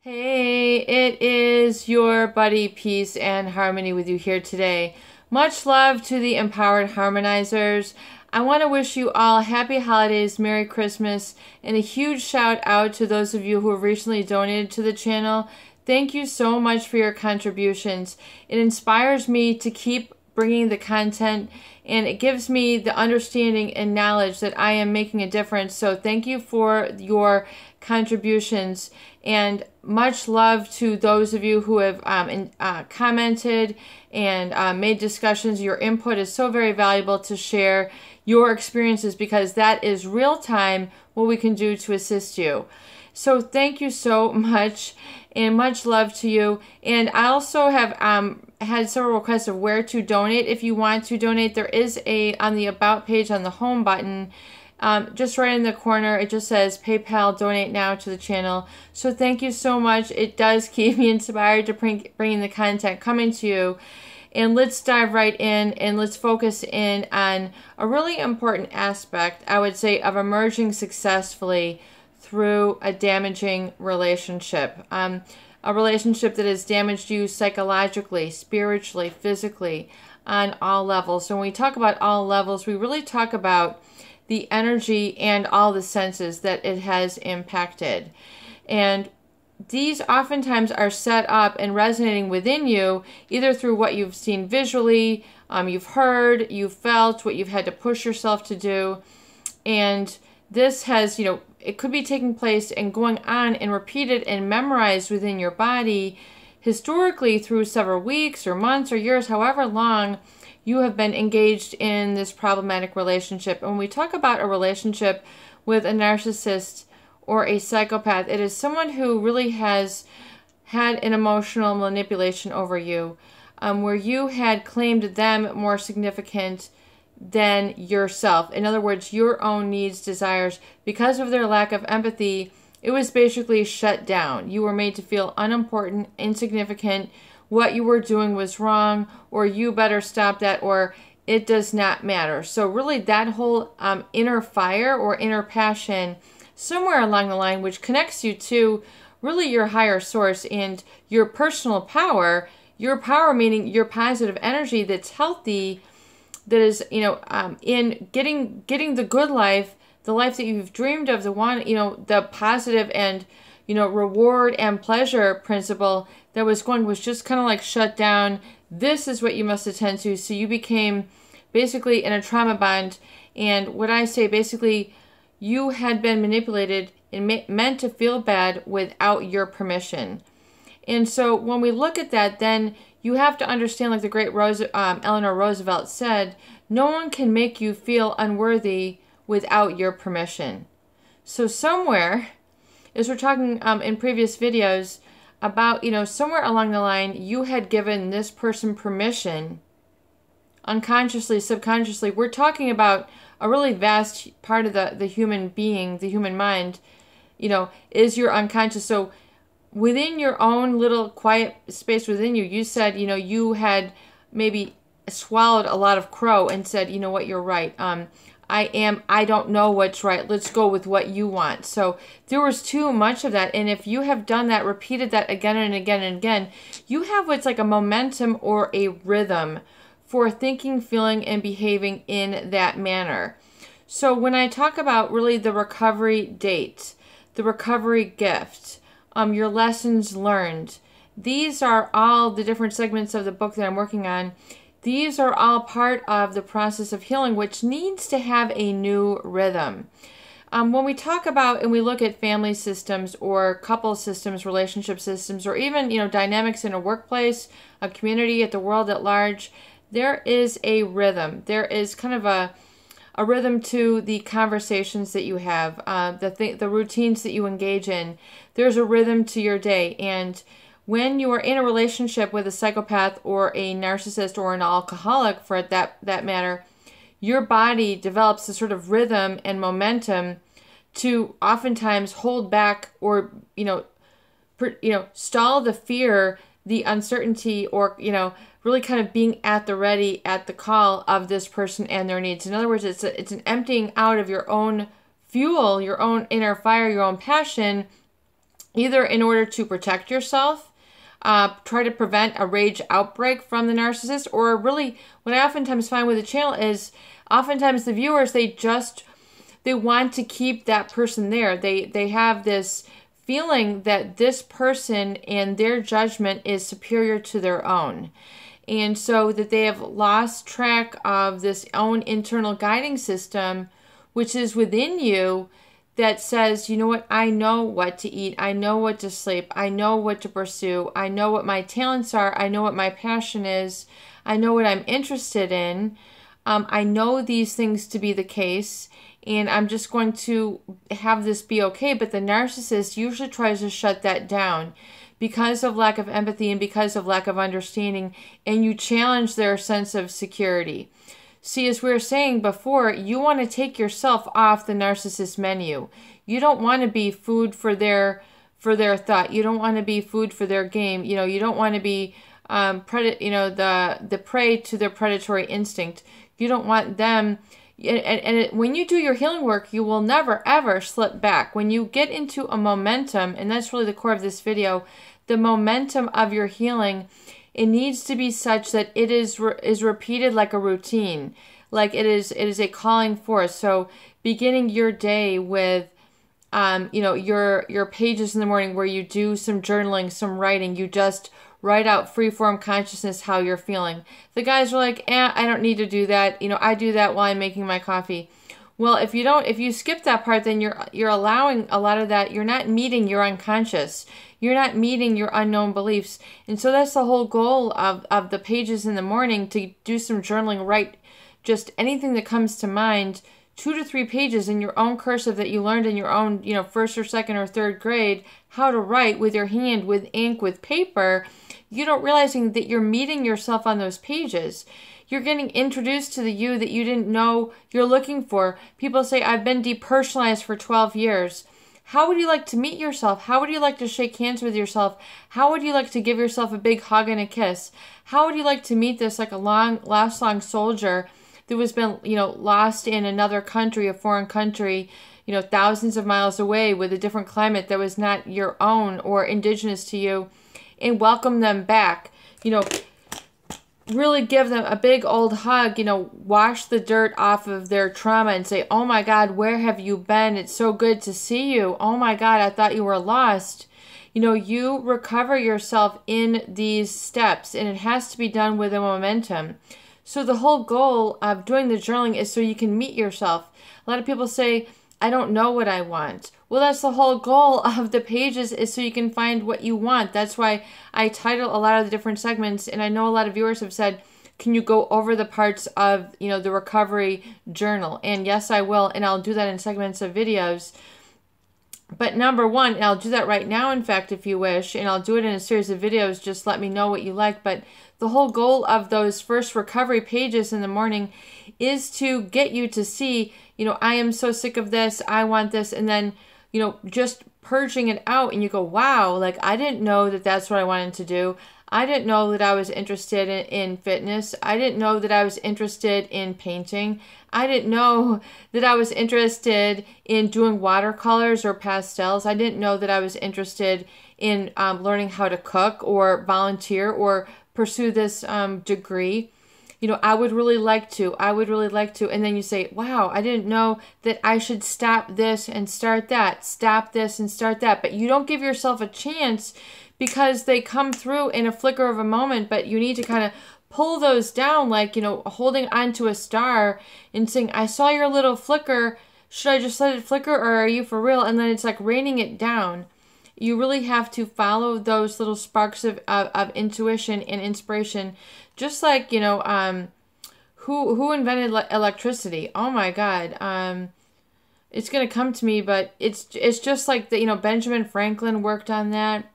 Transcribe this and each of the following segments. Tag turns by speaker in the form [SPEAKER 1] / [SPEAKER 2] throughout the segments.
[SPEAKER 1] Hey, it is your buddy Peace and Harmony with you here today. Much love to the Empowered Harmonizers. I want to wish you all happy holidays, Merry Christmas, and a huge shout out to those of you who have recently donated to the channel. Thank you so much for your contributions. It inspires me to keep bringing the content, and it gives me the understanding and knowledge that I am making a difference. So thank you for your contributions, and much love to those of you who have commented and made discussions. Your input is so very valuable to share your experiences, because that is real time what we can do to assist you. So thank you so much, and much love to you. And I also have had several requests of where to donate. If you want to donate, there is on the About page on the home button, just right in the corner, it just says PayPal, donate now to the channel. So thank you so much. It does keep me inspired to bringing the content coming to you. And let's dive right in, and let's focus in on a really important aspect, I would say, of emerging successfully through a damaging relationship. A relationship that has damaged you psychologically, spiritually, physically, on all levels. So when we talk about all levels, we really talk about the energy and all the senses that it has impacted. And these oftentimes are set up and resonating within you, either through what you've seen visually, you've heard, you've felt, what you've had to push yourself to do. And this has, it could be taking place and going on and repeated and memorized within your body historically through several weeks or months or years, however long you have been engaged in this problematic relationship. And when we talk about a relationship with a narcissist or a psychopath, it is someone who really has had an emotional manipulation over you, where you had claimed them more significant than yourself. In other words, your own needs, desires. Because of their lack of empathy, it was basically shut down. You were made to feel unimportant, insignificant. What you were doing was wrong, or you better stop that, or it does not matter. So really that whole inner fire or inner passion, somewhere along the line, which connects you to really your higher source and your personal power, your power meaning your positive energy that's healthy, that is, in getting the good life, the life that you've dreamed of, the one, the positive and, reward and pleasure principle that was just kind of like shut down. This is what you must attend to. So you became basically in a trauma bond. And what I say, basically, you had been manipulated and meant to feel bad without your permission. And so when we look at that, then you have to understand, like the great Eleanor Roosevelt said, no one can make you feel unworthy without your permission. So somewhere, as we're talking in previous videos about, somewhere along the line, you had given this person permission, unconsciously, subconsciously. We're talking about a really vast part of the human being, the human mind, is your unconscious. So within your own little quiet space within you, you said, you had maybe swallowed a lot of crow and said, you know what, you're right. I don't know what's right. Let's go with what you want. So there was too much of that. And if you have done that, repeated that again and again and again, you have what's like a momentum or a rhythm for thinking, feeling, and behaving in that manner. So when I talk about really the recovery date, the recovery gift, your lessons learned, these are all the different segments of the book that I'm working on. These are all part of the process of healing, which needs to have a new rhythm. When we talk about and we look at family systems or couple systems, relationship systems, or even, dynamics in a workplace, a community, at the world at large, there is a rhythm. There is kind of a rhythm to the conversations that you have, the routines that you engage in. There's a rhythm to your day. And when you are in a relationship with a psychopath or a narcissist or an alcoholic, for that matter, your body develops a sort of rhythm and momentum to oftentimes hold back or, stall the fear, the uncertainty, or, really kind of being at the ready, at the call of this person and their needs. In other words, it's an emptying out of your own fuel, your own inner fire, your own passion, either in order to protect yourself, try to prevent a rage outbreak from the narcissist, or really what I oftentimes find with the channel is oftentimes the viewers, they want to keep that person there. They have this feeling that this person and their judgment is superior to their own. And so that they have lost track of this own internal guiding system, which is within you, that says, you know what, I know what to eat, I know what to sleep, I know what to pursue, I know what my talents are, I know what my passion is, I know what I'm interested in, I know these things to be the case, and I'm just going to have this be okay. But the narcissist usually tries to shut that down because of lack of empathy and because of lack of understanding, and you challenge their sense of security. See, as we were saying before, you want to take yourself off the narcissist menu. You don't want to be food for their thought. You don't want to be food for their game. You know, you don't want to be the prey to their predatory instinct. You don't want them. When you do your healing work, you will never, ever slip back. When you get into a momentum, and that's really the core of this video, the momentum of your healing, it needs to be such that it is repeated like a routine, like it is a calling force. So beginning your day with, your pages in the morning where you do some journaling, some writing, you just write out free-form consciousness how you're feeling. The guys are like, I don't need to do that. You know, I do that while I'm making my coffee. Well, if you skip that part, then you're allowing a lot of that. You're not meeting your unconscious. You're not meeting your unknown beliefs. And so that's the whole goal of the pages in the morning, to do some journaling, write just anything that comes to mind, 2 to 3 pages in your own cursive that you learned in your own, first or second or third grade, how to write with your hand, with ink, with paper. You don't realizing that you're meeting yourself on those pages. You're getting introduced to the you that you didn't know you're looking for. People say, I've been depersonalized for 12 years. How would you like to meet yourself? How would you like to shake hands with yourself? How would you like to give yourself a big hug and a kiss? How would you like to meet this like a long soldier that was been, lost in another country, a foreign country, thousands of miles away with a different climate that was not your own or indigenous to you, and welcome them back? Really give them a big old hug, wash the dirt off of their trauma and say, oh my God, where have you been? It's so good to see you. Oh my God, I thought you were lost. You recover yourself in these steps, and it has to be done with a momentum. So the whole goal of doing the journaling is so you can meet yourself. A lot of people say, I don't know what I want. Well, that's the whole goal of the pages, is so you can find what you want. That's why I title a lot of the different segments, and I know a lot of viewers have said, can you go over the parts of, the recovery journal? And yes, I will, and I'll do that in segments of videos. But number one, and I'll do that right now, in fact, if you wish, and I'll do it in a series of videos, just let me know what you like. But the whole goal of those first recovery pages in the morning is to get you to see, I am so sick of this, I want this, and then, just purging it out, and you go, wow, like I didn't know that that's what I wanted to do. I didn't know that I was interested in fitness. I didn't know that I was interested in painting. I didn't know that I was interested in doing watercolors or pastels. I didn't know that I was interested in learning how to cook or volunteer or pursue this degree. I would really like to. And then you say, wow, I didn't know that I should stop this and start that. Stop this and start that. But you don't give yourself a chance, because they come through in a flicker of a moment, but you need to kind of pull those down, like, holding onto a star and saying, I saw your little flicker. Should I just let it flicker, or are you for real? And then it's like raining it down. You really have to follow those little sparks of intuition and inspiration. Just like, who invented electricity? Oh my God. It's going to come to me, but it's just like the, Benjamin Franklin worked on that.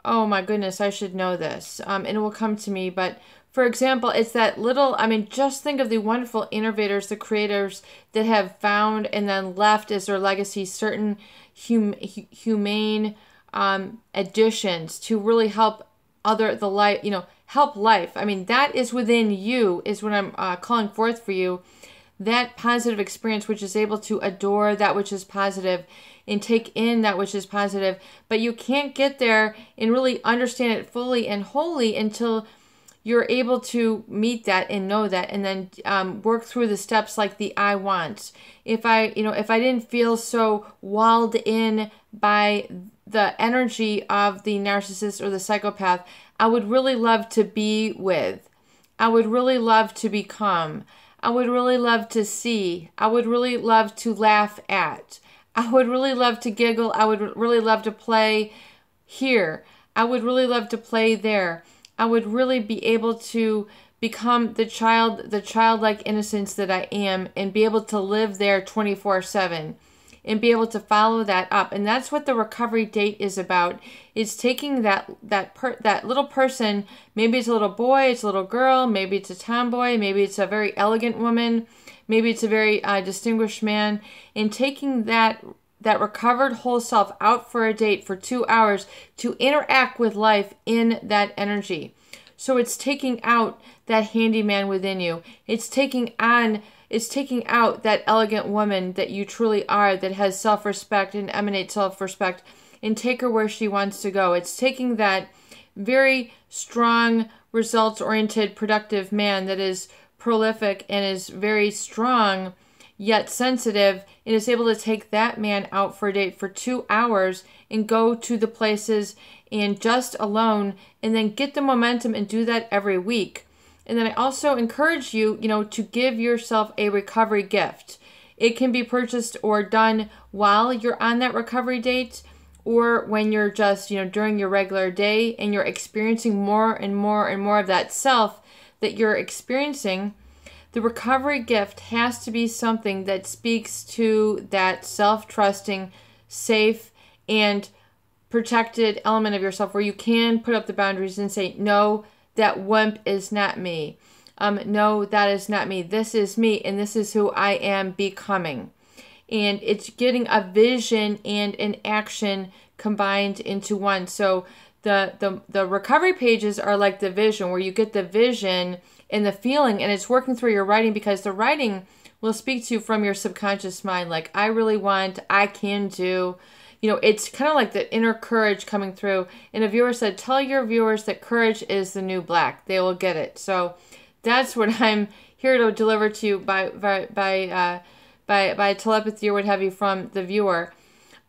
[SPEAKER 1] Oh my goodness, I should know this. And it will come to me. But for example, it's that little, just think of the wonderful innovators, the creators that have found and then left as their legacy certain humane additions to really help help life. That is within you, is what I'm calling forth for you. That positive experience which is able to adore that which is positive and take in that which is positive. But you can't get there and really understand it fully and wholly until you're able to meet that and know that, and then work through the steps like the I want. If I didn't feel so walled in by the energy of the narcissist or the psychopath, I would really love to be with. I would really love to become. I would really love to see. I would really love to laugh at. I would really love to giggle. I would really love to play here. I would really love to play there. I would really be able to become the childlike innocence that I am, and be able to live there 24/7 and be able to follow that up. And that's what the recovery date is about. It's taking that little person, maybe it's a little boy, it's a little girl, maybe it's a tomboy, maybe it's a very elegant woman, maybe it's a very distinguished man, and taking that recovered whole self out for a date for 2 hours to interact with life in that energy. So it's taking out that handyman within you. It's taking out that elegant woman that you truly are, that has self-respect and emanates self-respect, and take her where she wants to go. It's taking that very strong, results-oriented, productive man that is prolific and is very strong, yet sensitive, and is able to take that man out for a date for 2 hours and go to the places and just alone, and then get the momentum and do that every week. And then I also encourage you, to give yourself a recovery gift. It can be purchased or done while you're on that recovery date, or when you're just, during your regular day and you're experiencing more and more and more of that self that you're experiencing. The recovery gift has to be something that speaks to that self-trusting, safe, and protected element of yourself, where you can put up the boundaries and say, no, that wimp is not me. No, that is not me. This is me, and this is who I am becoming. And it's getting a vision and an action combined into one. So the recovery pages are like the vision, where you get the vision and the feeling, and it's working through your writing, because the writing will speak to you from your subconscious mind, like, I really want, I can do. It's kind of like the inner courage coming through. And a viewer said, tell your viewers that courage is the new black. They will get it. So that's what I'm here to deliver to you by telepathy or what have you from the viewer.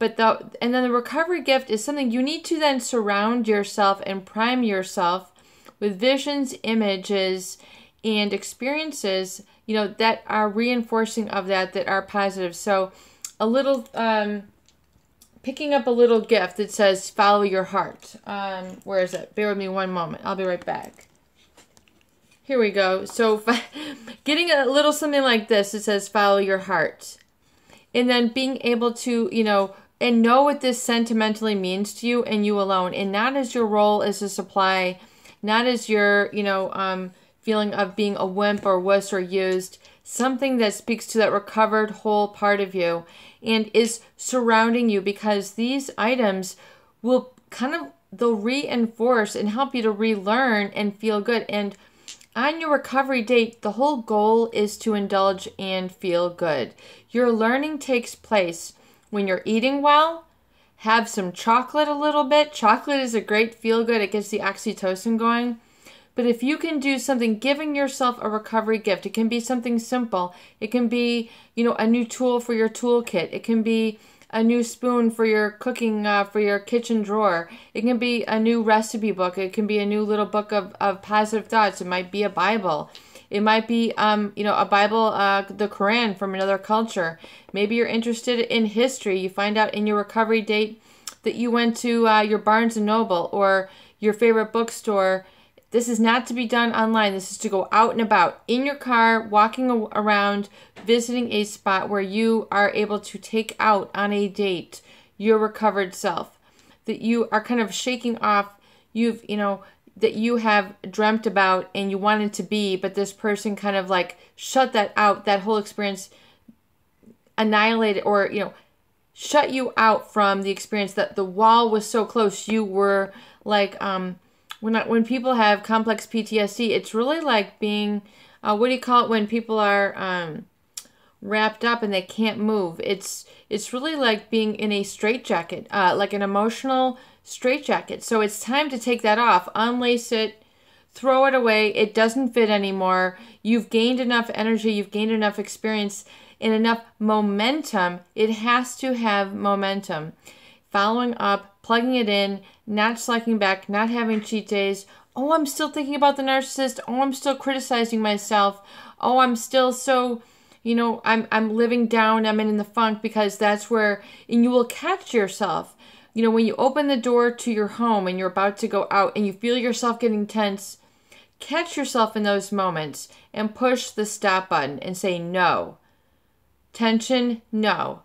[SPEAKER 1] And then the recovery gift is something you need to then surround yourself and prime yourself with visions, images, and experiences, that are reinforcing of that are positive. So a little, picking up a little gift that says, follow your heart. Where is it? Bear with me one moment. I'll be right back. Here we go. So getting a little something like this, it says, follow your heart. And then being able to, and know what this sentimentally means to you and you alone, and not as your role as a supply, not as your, feeling of being a wimp or wuss or used. Something that speaks to that recovered whole part of you and is surrounding you, because these items will they'll reinforce and help you to relearn and feel good. And on your recovery date, the whole goal is to indulge and feel good. Your learning takes place when you're eating well. Have some chocolate a little bit. Chocolate is a great feel good. It gets the oxytocin going. But if you can do something, giving yourself a recovery gift, it can be something simple. It can be, a new tool for your toolkit. It can be a new spoon for your cooking, for your kitchen drawer. It can be a new recipe book. It can be a new little book of positive thoughts. It might be a Bible. It might be, a Bible, the Quran from another culture. Maybe you're interested in history. You find out in your recovery date that you went to your Barnes & Noble or your favorite bookstore. This is not to be done online. This is to go out and about in your car, walking around, visiting a spot where you are able to take out on a date your recovered self, that you are kind of shaking off, that you have dreamt about and you wanted to be, but this person kind of like shut that out, that whole experience, annihilated or, shut you out from the experience, that the wall was so close. You were like, when people have complex PTSD, it's really like being, what do you call it when people are, wrapped up and they can't move. It's really like being in a straitjacket, like an emotional straitjacket. So it's time to take that off, unlace it, throw it away. It doesn't fit anymore. You've gained enough energy, you've gained enough experience and enough momentum. It has to have momentum. Following up, plugging it in, not slacking back, not having cheat days. Oh, I'm still thinking about the narcissist. Oh, I'm still criticizing myself. Oh, I'm still so, you know, I'm living down. I'm in the funk, because that's where, and you will catch yourself. You know, when you open the door to your home and you're about to go out and you feel yourself getting tense, catch yourself in those moments and push the stop button and say no. Tension, no.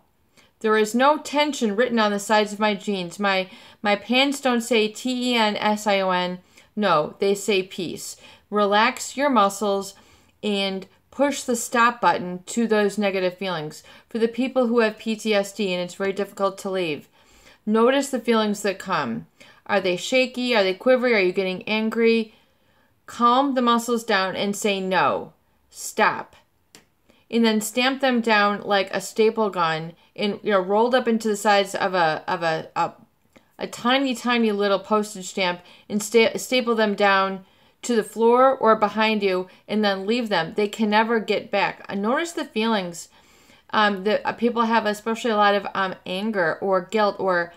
[SPEAKER 1] There is no tension written on the sides of my jeans. My pants don't say TENSION. No, they say peace. Relax your muscles and push the stop button to those negative feelings. For the people who have PTSD and it's very difficult to leave, notice the feelings that come. Are they shaky? Are they quivery? Are you getting angry? Calm the muscles down and say no. Stop. And then stamp them down like a staple gun, and rolled up into the sides of a tiny little postage stamp, and staple them down to the floor or behind you, and then leave them. They can never get back. Notice the feelings that people have, especially a lot of anger or guilt, or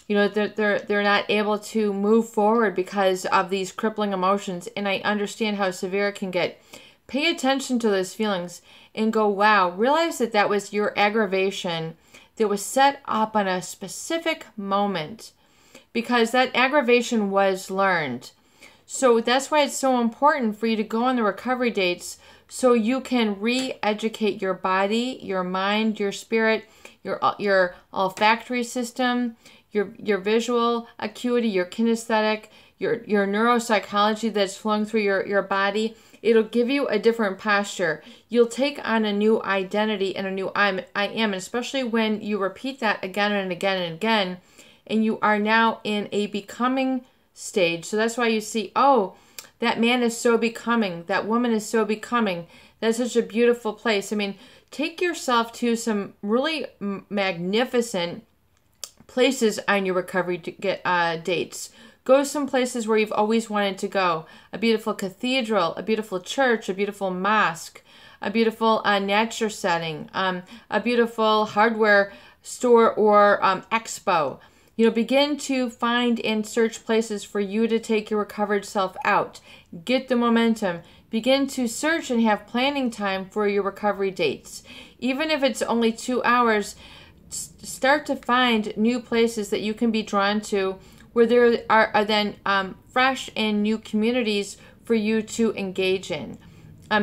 [SPEAKER 1] they're not able to move forward because of these crippling emotions. And I understand how severe it can get. Pay attention to those feelings and go, wow, realize that that was your aggravation that was set up on a specific moment, because that aggravation was learned. So that's why it's so important for you to go on the recovery dates, so you can re-educate your body, your mind, your spirit, your olfactory system, your visual acuity, your kinesthetic, your neuropsychology that's flowing through your body. It'll give you a different posture. You'll take on a new identity and a new I am, and especially when you repeat that again and again and again, and you are now in a becoming stage. So that's why you see, oh, that man is so becoming, that woman is so becoming. That's such a beautiful place. I mean, take yourself to some really magnificent places on your recovery dates. Go some places where you've always wanted to go. A beautiful cathedral, a beautiful church, a beautiful mosque, a beautiful nature setting, a beautiful hardware store or expo. Begin to find and search places for you to take your recovered self out. Get the momentum. Begin to search and have planning time for your recovery dates. Even if it's only 2 hours, start to find new places that you can be drawn to, where there are then fresh and new communities for you to engage in.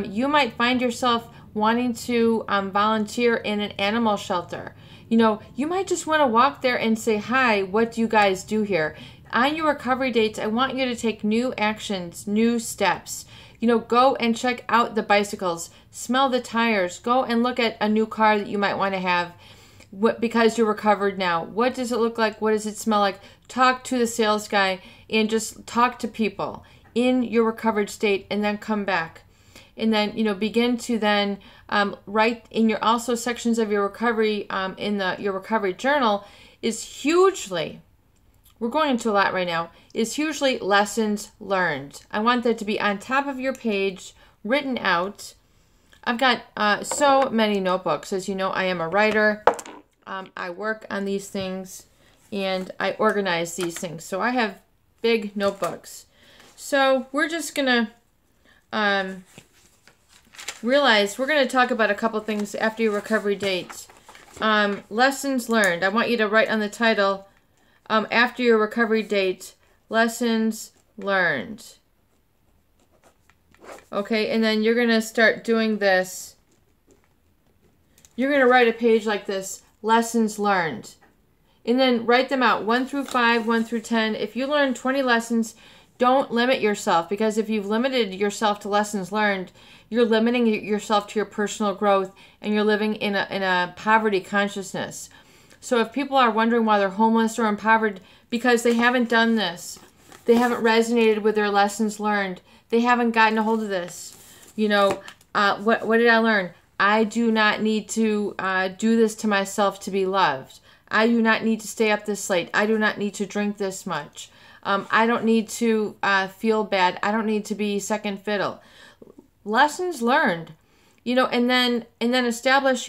[SPEAKER 1] You might find yourself wanting to volunteer in an animal shelter. You might just want to walk there and say, hi, what do you guys do here? On your recovery dates, I want you to take new actions, new steps. Go and check out the bicycles, smell the tires, go and look at a new car that you might want to have. Because you're recovered now. What does it look like? What does it smell like? Talk to the sales guy and just talk to people in your recovered state, and then come back. And then, begin to then write in your also sections of your recovery, your recovery journal is hugely, we're going into a lot right now, is hugely lessons learned. I want that to be on top of your page, written out. I've got so many notebooks. As you know, I am a writer. I work on these things and I organize these things. So I have big notebooks. So we're just going to realize we're going to talk about a couple things after your recovery dates. Lessons learned. I want you to write on the title, after your recovery date, lessons learned. Okay, and then you're going to start doing this. You're going to write a page like this. Lessons learned. And then write them out, 1 through 5, 1 through 10. If you learn 20 lessons, don't limit yourself, because if you've limited yourself to lessons learned, you're limiting yourself to your personal growth, and you're living in a poverty consciousness. So if people are wondering why they're homeless or impoverished, because they haven't done this, they haven't resonated with their lessons learned, they haven't gotten a hold of this. What did I learn? I do not need to do this to myself to be loved. I do not need to stay up this late. I do not need to drink this much. I don't need to feel bad. I don't need to be second fiddle. Lessons learned, and then establish,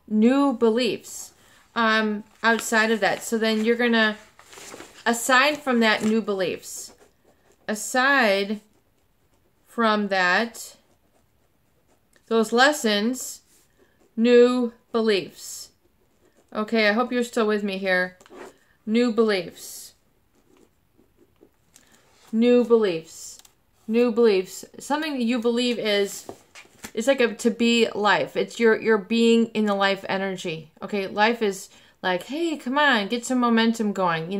[SPEAKER 1] new beliefs outside of that. So then you're going to, aside from that, new beliefs. Aside from that, those lessons, new beliefs. Okay, I hope you're still with me here. New beliefs. New beliefs. New beliefs. Something that you believe is like a to be life. It's your being in the life energy. Okay, life is like, hey, come on, get some momentum going.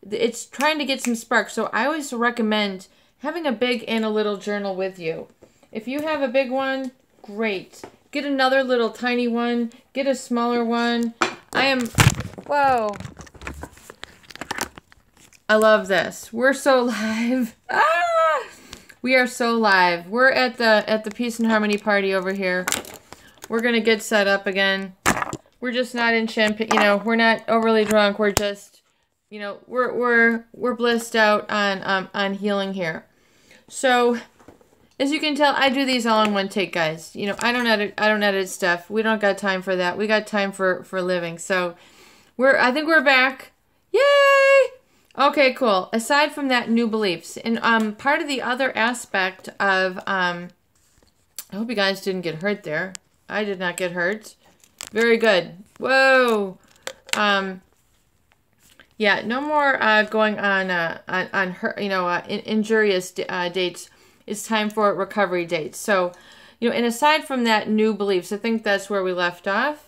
[SPEAKER 1] It's trying to get some spark. So I always recommend having a big and a little journal with you. If you have a big one, great. Get another little tiny one. Get a smaller one. Whoa. I love this. We're so live. We are so live. We're at the Peace and Harmony party over here. We're going to get set up again. We're just not in champagne, we're not overly drunk. We're just, we're blissed out on healing here. So, as you can tell, I do these all in one take, guys. I don't edit stuff. We don't got time for that. We got time for living. So, I think we're back. Yay! Okay, cool. Aside from that, new beliefs. And part of the other aspect of I hope you guys didn't get hurt there. I did not get hurt. Very good. Whoa. Yeah, no more going on her, injurious dates. It's time for recovery dates. So, and aside from that, new beliefs. I think that's where we left off.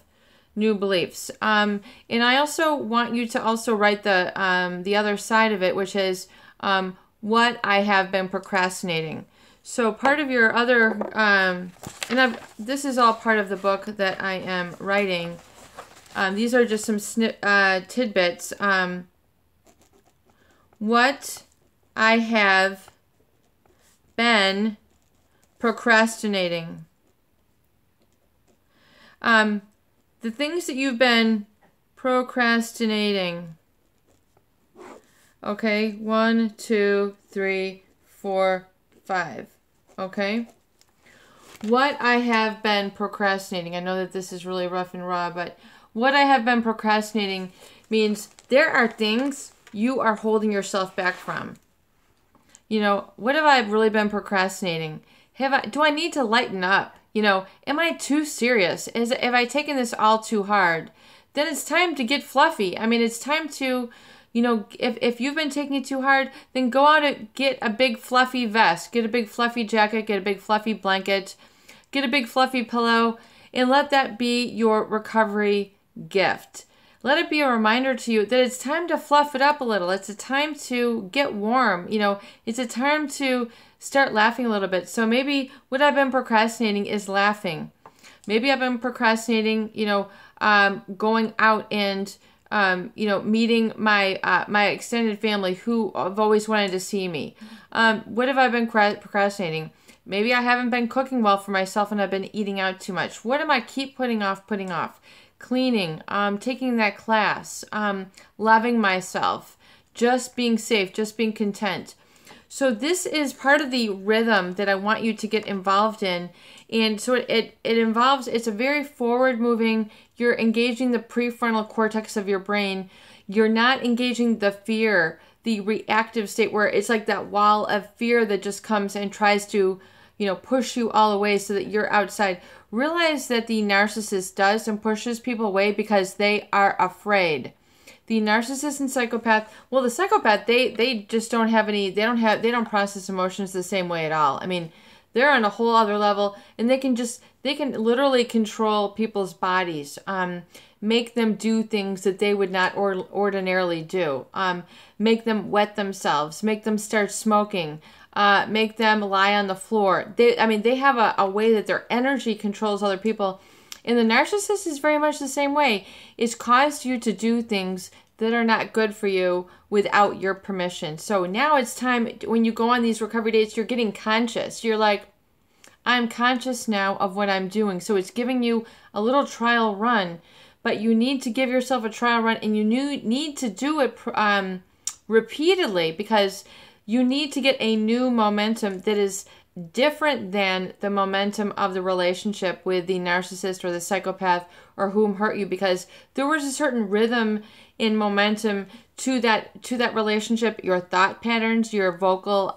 [SPEAKER 1] New beliefs. And I also want you to also write the other side of it, which is what I have been procrastinating. So part of your other, this is all part of the book that I am writing. These are just some tidbits. What I have been procrastinating. The things that you've been procrastinating. Okay, 1, 2, 3, 4, 5. Okay. What I have been procrastinating. I know that this is really rough and raw, but what I have been procrastinating means there are things you are holding yourself back from. What have I really been procrastinating? Do I need to lighten up? Am I too serious? Have I taken this all too hard? Then it's time to get fluffy. I mean, it's time to, if you've been taking it too hard, then go out and get a big fluffy vest, get a big fluffy jacket, get a big fluffy blanket, get a big fluffy pillow, and let that be your recovery gift. Let it be a reminder to you that it's time to fluff it up a little. It's a time to get warm. It's a time to start laughing a little bit. So maybe what I've been procrastinating is laughing. Maybe I've been procrastinating, going out and, meeting my extended family who have always wanted to see me. What have I been procrastinating? Maybe I haven't been cooking well for myself and I've been eating out too much. What am I keep putting off? Cleaning, taking that class, loving myself, just being safe, just being content. So this is part of the rhythm that I want you to get involved in. And so it involves, it's a very forward moving, you're engaging the prefrontal cortex of your brain. You're not engaging the fear, the reactive state where it's like that wall of fear that just comes and tries to, push you all away so that you're outside. Realize that the narcissist does and pushes people away because they are afraid. The narcissist and psychopath, well, the psychopath, they just don't have any, they don't process emotions the same way at all. I mean, they're on a whole other level, and they can literally control people's bodies, make them do things that they would not ordinarily do, make them wet themselves, make them start smoking, make them lie on the floor. They have a way that their energy controls other people. And the narcissist is very much the same way. It's caused you to do things that are not good for you without your permission. So now it's time, when you go on these recovery dates, you're getting conscious. You're like, I'm conscious now of what I'm doing. So it's giving you a little trial run, but you need to give yourself a trial run, and you need to do it repeatedly, because you need to get a new momentum that is different than the momentum of the relationship with the narcissist or the psychopath or whom hurt you, because there was a certain rhythm in momentum to that relationship, your thought patterns, your vocal,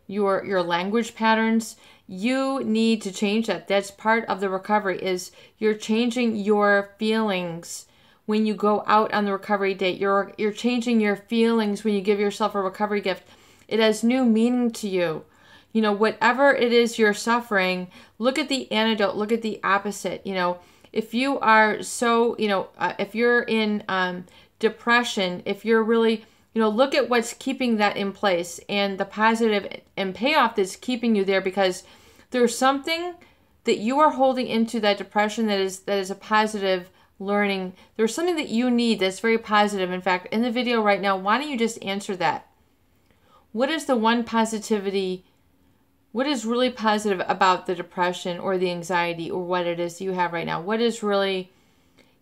[SPEAKER 1] your language patterns. You need to change that. That's part of the recovery, is you're changing your feelings when you go out on the recovery date. You're changing your feelings when you give yourself a recovery gift. It has new meaning to you. You know, whatever it is you're suffering, look at the antidote, look at the opposite. You know, if you are so, if you're in depression, if you're really, look at what's keeping that in place and the positive and payoff that's keeping you there, because there's something that you are holding into that depression that is a positive learning. There's something that you need that's very positive. In fact, in the video right now, why don't you just answer that? What is the one positivity? What is really positive about the depression or the anxiety or what it is you have right now? What is really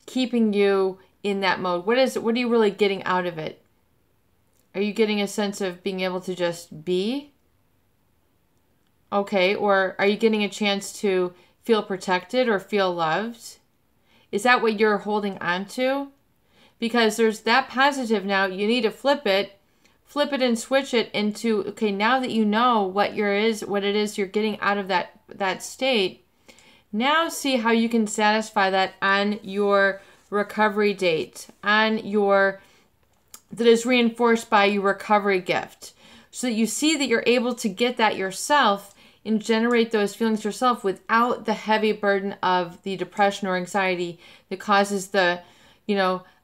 [SPEAKER 1] keeping you in that mode? What are you really getting out of it? Are you getting a sense of being able to just be? Okay, or are you getting a chance to feel protected or feel loved? Is that what you're holding on to? Because there's that positive now. You need to flip it and switch it into, okay, now that you know what it is you're getting out of that state, now see how you can satisfy that on your recovery date, that is reinforced by your recovery gift, so that you see that you're able to get that yourself and generate those feelings yourself without the heavy burden of the depression or anxiety that causes the,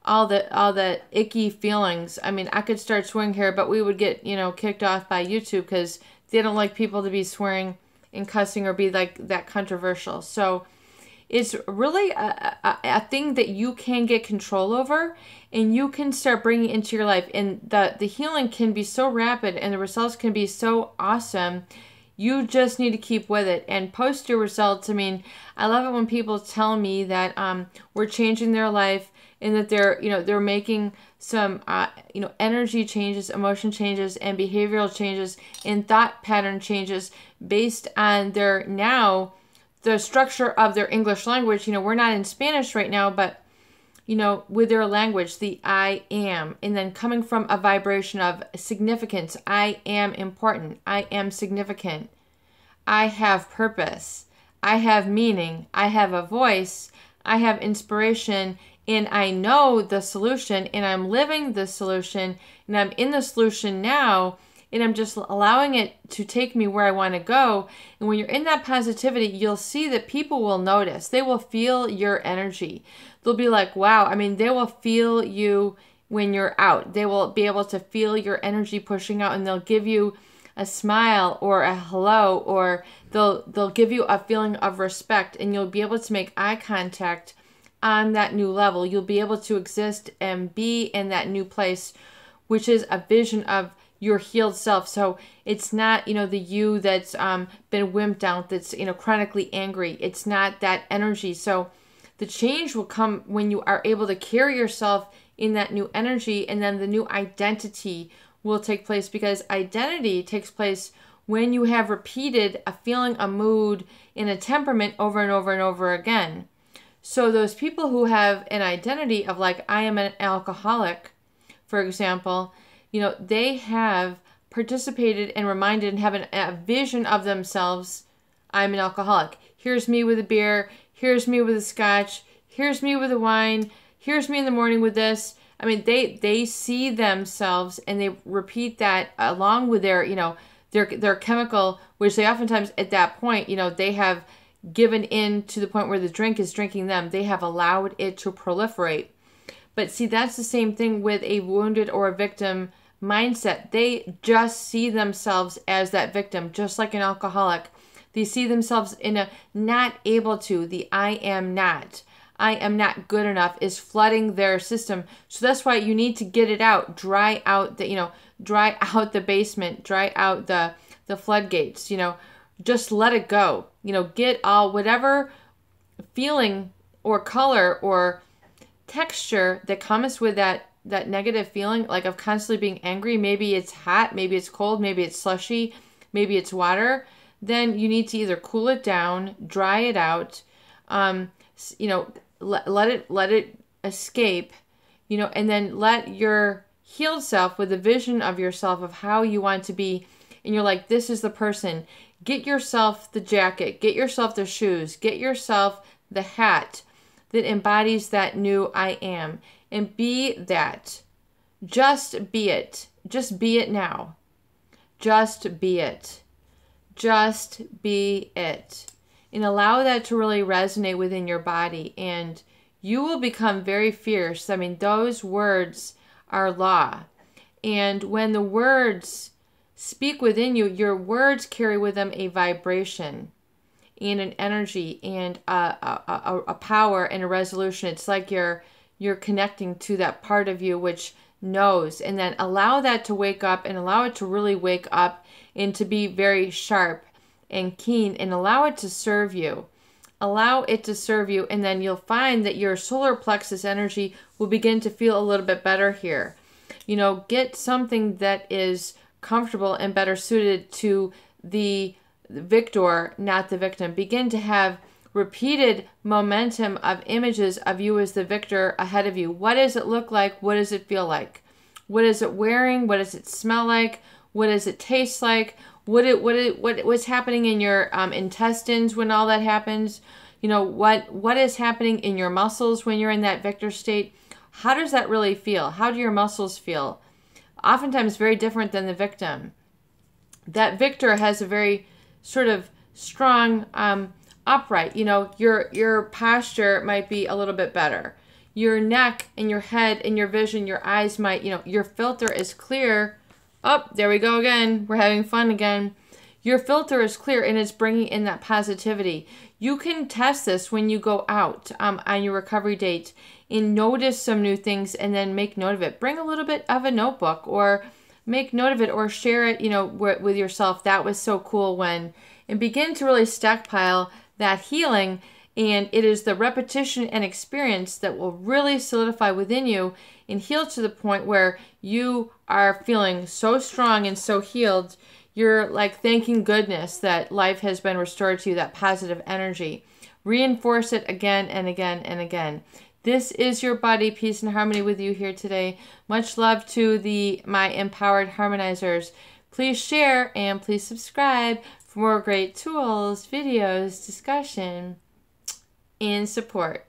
[SPEAKER 1] all the icky feelings. I mean, I could start swearing here, but we would get, kicked off by YouTube because they don't like people to be swearing and cussing or be like that controversial. So it's really a thing that you can get control over, and you can start bringing into your life. And the healing can be so rapid and the results can be so awesome. You just need to keep with it and post your results. I mean, I love it when people tell me that we're changing their life and that they're making some energy changes, emotion changes, and behavioral changes and thought pattern changes based on the structure of their English language. We're not in Spanish right now, but with their language, the I am, and then coming from a vibration of significance. I am important. I am significant. I have purpose. I have meaning. I have a voice. I have inspiration, and I know the solution, and I'm living the solution, and I'm in the solution now, and I'm just allowing it to take me where I want to go. And when you're in that positivity, you'll see that people will notice. They will feel your energy. They'll be like, wow. I mean, they will feel you when you're out. They will be able to feel your energy pushing out, and they'll give you a smile or a hello, or they'll give you a feeling of respect, and you'll be able to make eye contact on that new level. You'll be able to exist and be in that new place, which is a vision of your healed self. So it's not, the you that's been wimped out, that's, chronically angry. It's not that energy. So the change will come when you are able to carry yourself in that new energy, and then the new identity will take place, because identity takes place when you have repeated a feeling, a mood, and a temperament over and over and over again. So those people who have an identity of like, I am an alcoholic, for example, they have participated and reminded and have a vision of themselves. I'm an alcoholic. Here's me with a beer. Here's me with a scotch. Here's me with a wine. Here's me in the morning with this. I mean, they see themselves and they repeat that along with their, their chemical, which they oftentimes at that point, they have given in to the point where the drink is drinking them. They have allowed it to proliferate. But see, that's the same thing with a wounded or a victim mindset. They just see themselves as that victim, just like an alcoholic. They see themselves in a not able to, the I am not good enough is flooding their system. So that's why you need to get it out, dry out the basement, dry out the floodgates, just let it go. Get all whatever feeling or color or texture that comes with that negative feeling, like of constantly being angry. Maybe it's hot, maybe it's cold, maybe it's slushy, maybe it's water. Then you need to either cool it down, dry it out, let it escape, and then let your healed self, with a vision of yourself of how you want to be, and you're like, this is the person. Get yourself the jacket, get yourself the shoes, get yourself the hat that embodies that new I am, and be that. Just be it. Just be it now. Just be it. Just be it. And allow that to really resonate within your body, and you will become very fierce. I mean, those words are law. And when the words speak within you, your words carry with them a vibration and an energy and a power and a resolution. It's like you're connecting to that part of you which knows. And then allow that to wake up, and allow it to really wake up and to be very sharp and keen, and allow it to serve you. Allow it to serve you, and then you'll find that your solar plexus energy will begin to feel a little bit better here. Get something that is comfortable and better suited to the victor, not the victim. Begin to have repeated momentum of images of you as the victor ahead of you. What does it look like? What does it feel like? What is it wearing? What does it smell like? What does it taste like? What's happening in your intestines when all that happens? What is happening in your muscles when you're in that victor state? How does that really feel? How do your muscles feel? Oftentimes very different than the victim. That victor has a very sort of strong, upright, your posture might be a little bit better. Your neck and your head and your vision, your eyes might, your filter is clear. Oh, there we go again. We're having fun again. Your filter is clear, and it's bringing in that positivity. You can test this when you go out on your recovery date and notice some new things, and then make note of it. Bring a little bit of a notebook, or make note of it, or share it, with yourself. That was so cool when, and begin to really stockpile that healing. And it is the repetition and experience that will really solidify within you and heal to the point where you are feeling so strong and so healed. You're like thanking goodness that life has been restored to you, that positive energy. Reinforce it again and again and again. This is your body, peace and harmony with you here today. Much love to my empowered harmonizers. Please share and please subscribe for more great tools, videos, discussion, and support.